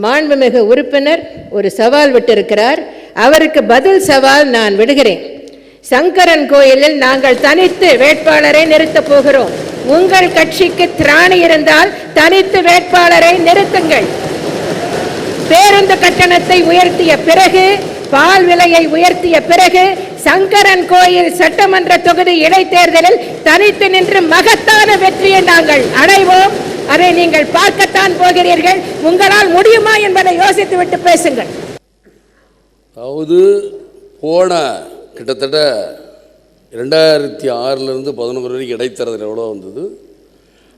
மாண்புமிகு உறுப்பினர் ஒரு சவால் விட்டிருக்கிறார். அவருக்கு பதில் சவால் நான் விடுகிறேன். சங்கரன் கோயிலில் நாங்கள் தனித்து வேட்பாளரை நிறுத்தப் போகிறோம். உங்கள் கட்சிக்கு திராணி இருந்தால் தனித்து வேட்பாளரை நிறுத்துங்கள். பேருந்து கட்டணத்தை உயர்த்திய பிறகு, பால் விலையை உயர்த்திய பிறகு, சங்கரன் கோயில் சட்டமன்ற தொகுதி இடைத்தேர்தலில் தனித்து நின்று மகத்தான வெற்றியை நாங்கள் அடைவோம். அதை நீங்கள் பார்க்கத்தான் போகிறீர்கள். உங்களால் முடியுமா என்பதை யோசித்து விட்டு பேசுங்கள். அதாவது போன கிட்டத்தட்ட 2006 11 வரைக்கும் இடைத்தேர்தல் எவ்வளோ வந்தது.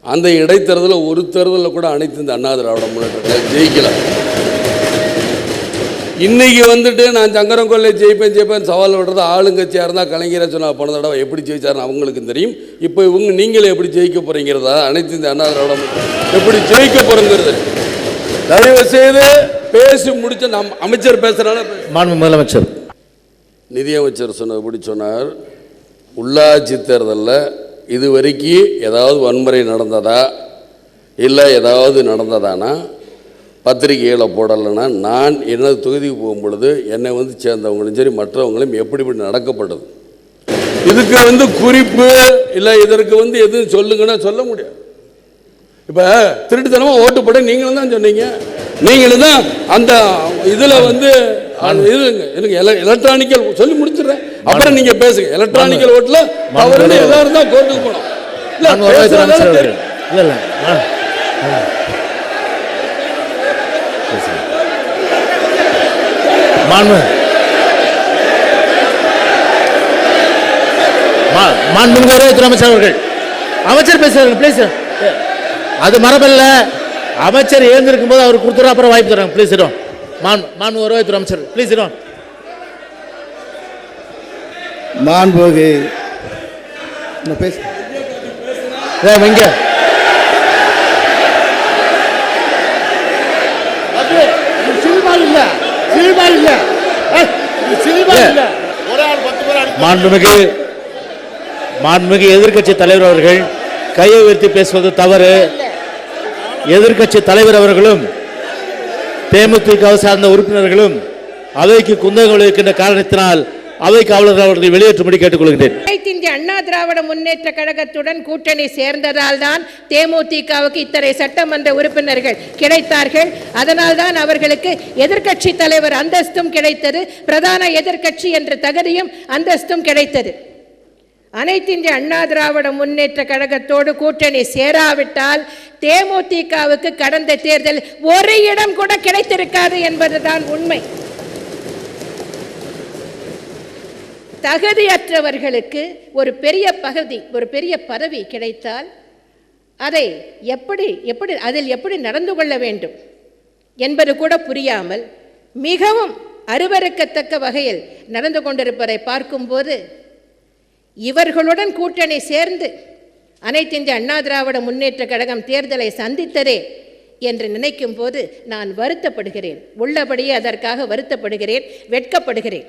அந்த இடைத்தேர்தலில் ஒரு தேர்தலில் கூட அனைத்து இந்த அண்ணா திராவிட முன்னேற்ற ஜெயிக்கல. இன்னைக்கு வந்துட்டு நான் சங்கரன் கோயிலை ஜெயிப்பேன் சவால் விடுறது ஆளுங்கட்சியாக இருந்தால் கலைஞரை சொன்னால் போன தடவை எப்படி ஜெயிச்சாருன்னு அவங்களுக்கும் தெரியும். இப்போ நீங்களே எப்படி ஜெயிக்க போகிறீங்கிறதா, அனைத்து இந்த அண்ணா திராவிட எப்படி ஜெயிக்க போகிறோங்கிறது தயவு செய்து பேசி முடிச்ச நம் அமைச்சர் பேசுகிறாங்க. மாண்பு முதலமைச்சர் நிதியமைச்சர் சொன்னபடி சொன்னார், உள்ளாட்சி தேர்தலில் இது வரைக்கும் ஏதாவது வன்முறை நடந்ததா இல்லை ஏதாவது நடந்ததானா பத்திரிகைகளை போடலைன்னா நான் எனது தொகுதிக்கு போகும் பொழுது என்னை சேர்ந்தவங்களும் சரி மற்றவங்களும் எப்படி நடக்கப்பட்டது. இதுக்கு குறிப்பு இல்லை இதற்கு எதுவும் சொல்லுங்கன்னா சொல்ல முடியாது. இப்போ திருட்டுத்தனமாக ஓட்டு போட நீங்களும் தான் சொன்னீங்க. நீங்களும் தான் அந்த இதில் எலக்ட்ரானிக்கல் சொல்லி முடிச்சிடுறேன், அப்புறம் நீங்க பேசுங்க. எலக்ட்ரானிக்கல் ஓட்டுல அவருடைய எல்லாரும் தான் கோர்ட்டுக்கு போனோம். அமைச்சர் அவர்கள் அமைச்சர் பேசுறாங்க பிளீஸ். அது மரபல்ல. அமைச்சர் ஏந்திருக்கும் போது அவர் கொடுத்துறோம், அப்புறம் வாய்ப்பு தராங்க. பிளீஸ் மாண்பு வருவாய்த்துறை அமைச்சர் பிளீஸ். மாண்புமிகு மாண்புமிகு எதிர்க்கட்சி தலைவர் அவர்கள் கையை உயர்த்தி பேசுவது தவறு. எதிர்க்கட்சி தலைவர் அவர்களும் தேமுதிக சார்ந்த உறுப்பினர்களும் அவைக்கு குந்தகம் விளைவிக்கின்ற காரணத்தினால் அவை காவலர்கள் அவர்களை வெளியேற்றும்படி கேட்டுக்கொள்கிறேன். இந்திய அண்ணா திராவிட முன்னேற்ற கழகத்துடன் கூட்டணி சேர்ந்ததால் தான் தேமுதிகவுக்கு இத்தனை சட்டமன்ற உறுப்பினர்கள் கிடைத்தார்கள். அதனால் தான் அவர்களுக்கு எதிர்க்கட்சி தலைவர் அந்தஸ்தும் கிடைத்தது, பிரதான எதிர்க்கட்சி என்ற தகுதியும் அந்தஸ்தும் கிடைத்தது. அனைத்து இந்திய அண்ணா திராவிட முன்னேற்ற கழகத்தோடு கூட்டணி சேராவிட்டால் தேமுதிகவுக்கு கடந்த தேர்தல் ஒரு இடம் கூட கிடைத்திருக்காது என்பதுதான் உண்மை. தகுதியற்றவர்களுக்கு ஒரு பெரிய பதவி கிடைத்தால் அதை அதில் எப்படி நடந்து கொள்ள வேண்டும் என்பது கூட புரியாமல் மிகவும் அருவருக்கத்தக்க வகையில் நடந்து கொண்டிருப்பதை பார்க்கும்போது இவர்களுடன் கூட்டணி சேர்ந்து அனைத்து இந்திய அண்ணா திராவிட முன்னேற்ற கழகம் தேர்தலை சந்தித்ததே என்று நினைக்கும் போது நான் வருத்தப்படுகிறேன். உள்ளபடியே அதற்காக வருத்தப்படுகிறேன், வெட்கப்படுகிறேன்.